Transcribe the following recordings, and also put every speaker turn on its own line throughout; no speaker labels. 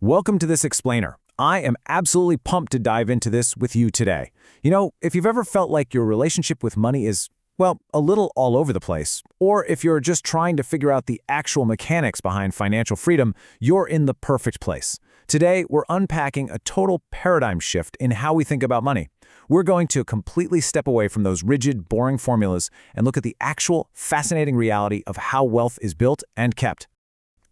Welcome to this explainer. I am absolutely pumped to dive into this with you today. If you've ever felt like your relationship with money is, well, a little all over the place, or if you're just trying to figure out the actual mechanics behind financial freedom, you're in the perfect place. Today, we're unpacking a total paradigm shift in how we think about money. We're going to completely step away from those rigid, boring formulas and look at the actual, fascinating reality of how wealth is built and kept.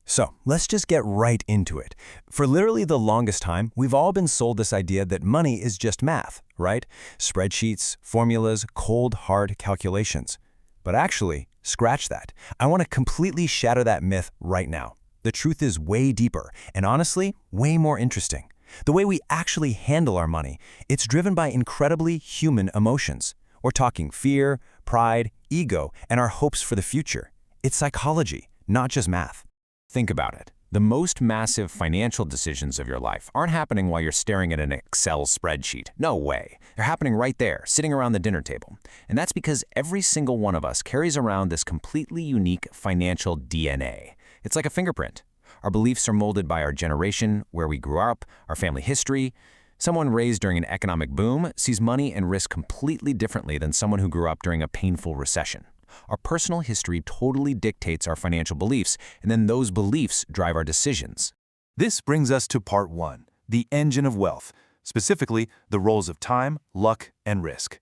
So let's just get right into it. For literally the longest time, we've all been sold this idea that money is just math, right? Spreadsheets, formulas, cold, hard calculations. But actually, scratch that. I want to completely shatter that myth right now. The truth is way deeper, and honestly, way more interesting. The way we actually handle our money, it's driven by incredibly human emotions. We're talking fear, pride, ego, and our hopes for the future. It's psychology, not just math.
Think about it. The most massive financial decisions of your life aren't happening while you're staring at an Excel spreadsheet. No way. They're happening right there, sitting around the dinner table. And that's because every single one of us carries around this completely unique financial DNA. It's like a fingerprint. Our beliefs are molded by our generation, where we grew up, our family history. Someone raised during an economic boom sees money and risk completely differently than someone who grew up during a painful recession. Our personal history totally dictates our financial beliefs, and then those beliefs drive our decisions.
This brings us to part one, the engine of wealth, specifically the roles of time, luck, and risk.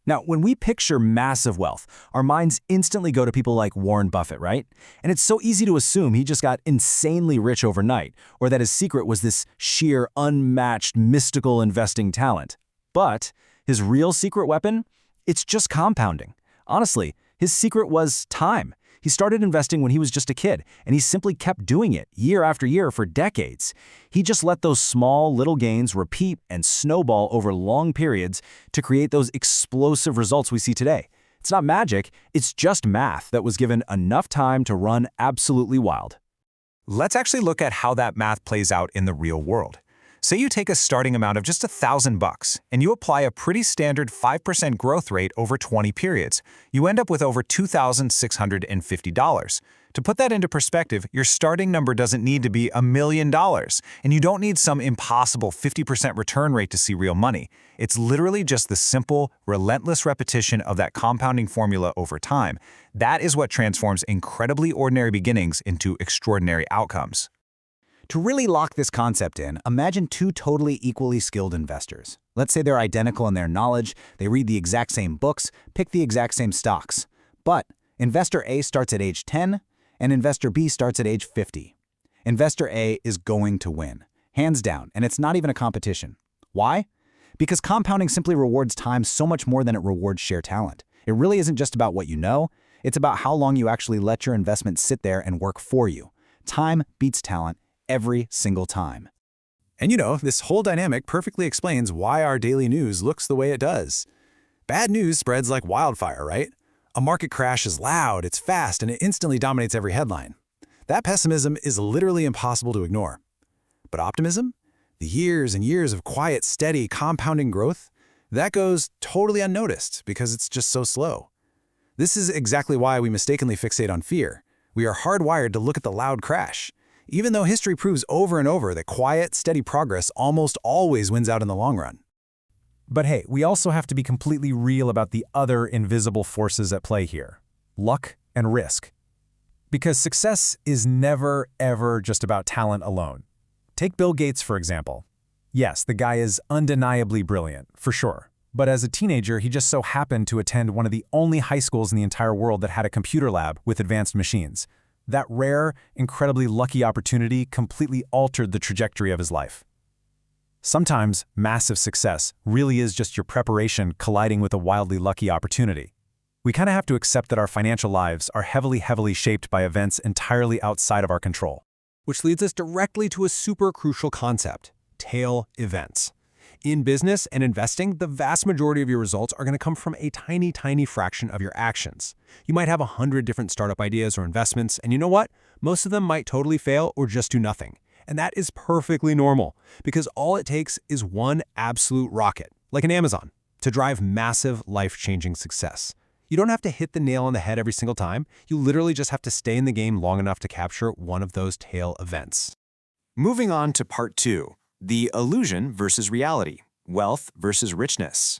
Now, when we picture massive wealth, our minds instantly go to people like Warren Buffett, right? And it's so easy to assume he just got insanely rich overnight, or that his secret was this sheer, unmatched, mystical investing talent. But his real secret weapon? It's just compounding. Honestly, his secret was time. He started investing when he was just a kid, and he simply kept doing it year after year for decades. He just let those small, little gains repeat and snowball over long periods to create those explosive results we see today. It's not magic, it's just math that was given enough time to run absolutely wild.
Let's actually look at how that math plays out in the real world. Say you take a starting amount of just $1,000 and you apply a pretty standard 5% growth rate over 20 periods. You end up with over $2,650. To put that into perspective, your starting number doesn't need to be $1 million, and you don't need some impossible 50% return rate to see real money. It's literally just the simple, relentless repetition of that compounding formula over time. That is what transforms incredibly ordinary beginnings into extraordinary outcomes.
To really lock this concept in, imagine two totally equally skilled investors. Let's say they're identical in their knowledge, they read the exact same books, pick the exact same stocks. But investor A starts at age 10, and investor B starts at age 50. Investor A is going to win, hands down, and it's not even a competition. Why? Because compounding simply rewards time so much more than it rewards sheer talent. It really isn't just about what you know, it's about how long you actually let your investment sit there and work for you. Time beats talent every single time.
And this whole dynamic perfectly explains why our daily news looks the way it does. Bad news spreads like wildfire, right? A market crash is loud, it's fast, and it instantly dominates every headline. That pessimism is literally impossible to ignore. But optimism? The years and years of quiet, steady, compounding growth? That goes totally unnoticed because it's just so slow. This is exactly why we mistakenly fixate on fear. We are hardwired to look at the loud crash. Even though history proves over and over that quiet, steady progress almost always wins out in the long run.
But hey, we also have to be completely real about the other invisible forces at play here: luck and risk. Because success is never, ever just about talent alone. Take Bill Gates, for example. Yes, the guy is undeniably brilliant, for sure. But as a teenager, he just so happened to attend one of the only high schools in the entire world that had a computer lab with advanced machines. That rare, incredibly lucky opportunity completely altered the trajectory of his life. Sometimes massive success really is just your preparation colliding with a wildly lucky opportunity. We kind of have to accept that our financial lives are heavily shaped by events entirely outside of our control.
Which leads us directly to a super crucial concept: tail events. In business and investing, the vast majority of your results are going to come from a tiny fraction of your actions. You might have 100 different startup ideas or investments, and you know what? Most of them might totally fail or just do nothing. And that is perfectly normal, because all it takes is one absolute rocket, like an Amazon, to drive massive, life-changing success. You don't have to hit the nail on the head every single time. You literally just have to stay in the game long enough to capture one of those tail events.
Moving on to part 2, the illusion versus reality, wealth versus richness.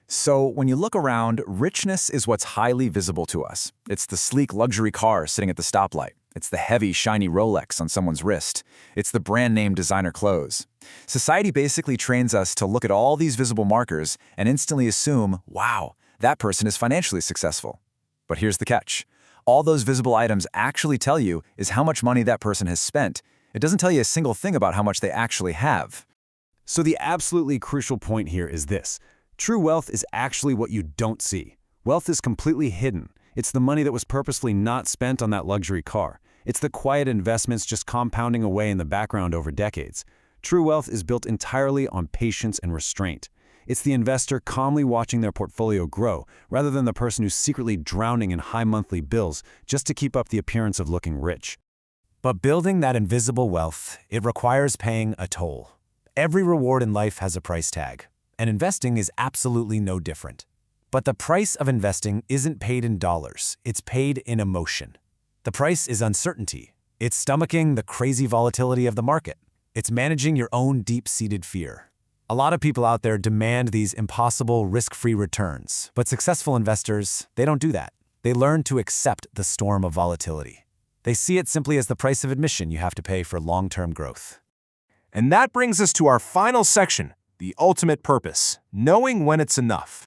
So when you look around, richness is what's highly visible to us. It's the sleek luxury car sitting at the stoplight. It's the heavy, shiny Rolex on someone's wrist. It's the brand-name designer clothes. Society basically trains us to look at all these visible markers and instantly assume, wow, that person is financially successful. But here's the catch. All those visible items actually tell you is how much money that person has spent. It doesn't tell you a single thing about how much they actually have.
So the absolutely crucial point here is this. True wealth is actually what you don't see. Wealth is completely hidden. It's the money that was purposefully not spent on that luxury car. It's the quiet investments just compounding away in the background over decades. True wealth is built entirely on patience and restraint. It's the investor calmly watching their portfolio grow, rather than the person who's secretly drowning in high monthly bills just to keep up the appearance of looking rich. But building that invisible wealth, it requires paying a toll. Every reward in life has a price tag, and investing is absolutely no different. But the price of investing isn't paid in dollars, it's paid in emotion. The price is uncertainty. It's stomaching the crazy volatility of the market. It's managing your own deep-seated fear. A lot of people out there demand these impossible risk-free returns, but successful investors, they don't do that. They learn to accept the storm of volatility. They see it simply as the price of admission you have to pay for long-term growth.
And that brings us to our final section, the ultimate purpose, knowing when it's enough.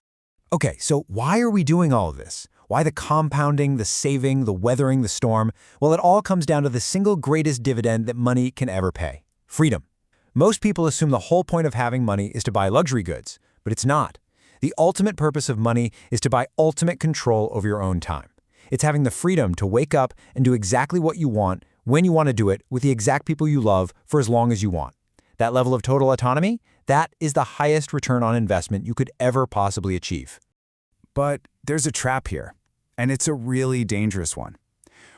Okay, so why are we doing all of this? Why the compounding, the saving, the weathering the storm? Well, it all comes down to the single greatest dividend that money can ever pay: freedom. Most people assume the whole point of having money is to buy luxury goods, but it's not. The ultimate purpose of money is to buy ultimate control over your own time. It's having the freedom to wake up and do exactly what you want, when you want to do it, with the exact people you love for as long as you want. That level of total autonomy, that is the highest return on investment you could ever possibly achieve.
But there's a trap here, and it's a really dangerous one.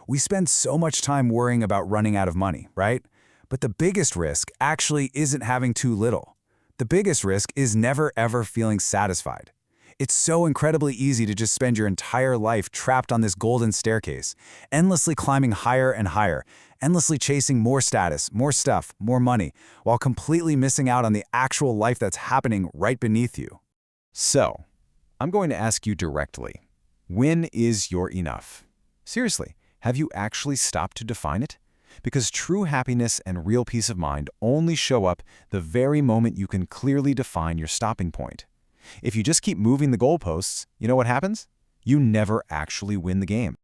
We spend so much time worrying about running out of money, right? But the biggest risk actually isn't having too little. The biggest risk is never ever feeling satisfied. It's so incredibly easy to just spend your entire life trapped on this golden staircase, endlessly climbing higher and higher, endlessly chasing more status, more stuff, more money, while completely missing out on the actual life that's happening right beneath you.
So, I'm going to ask you directly, when is your enough? Seriously, have you actually stopped to define it? Because true happiness and real peace of mind only show up the very moment you can clearly define your stopping point. If you just keep moving the goalposts, you know what happens? You never actually win the game.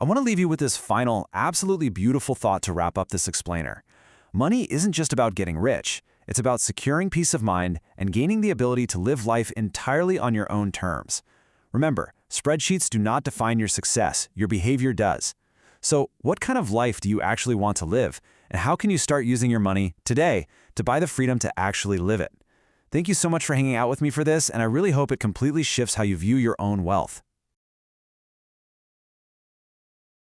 I want to leave you with this final, absolutely beautiful thought to wrap up this explainer. Money isn't just about getting rich. It's about securing peace of mind and gaining the ability to live life entirely on your own terms. Remember, spreadsheets do not define your success, your behavior does. So, what kind of life do you actually want to live? And how can you start using your money today to buy the freedom to actually live it? Thank you so much for hanging out with me for this, and I really hope it completely shifts how you view your own wealth.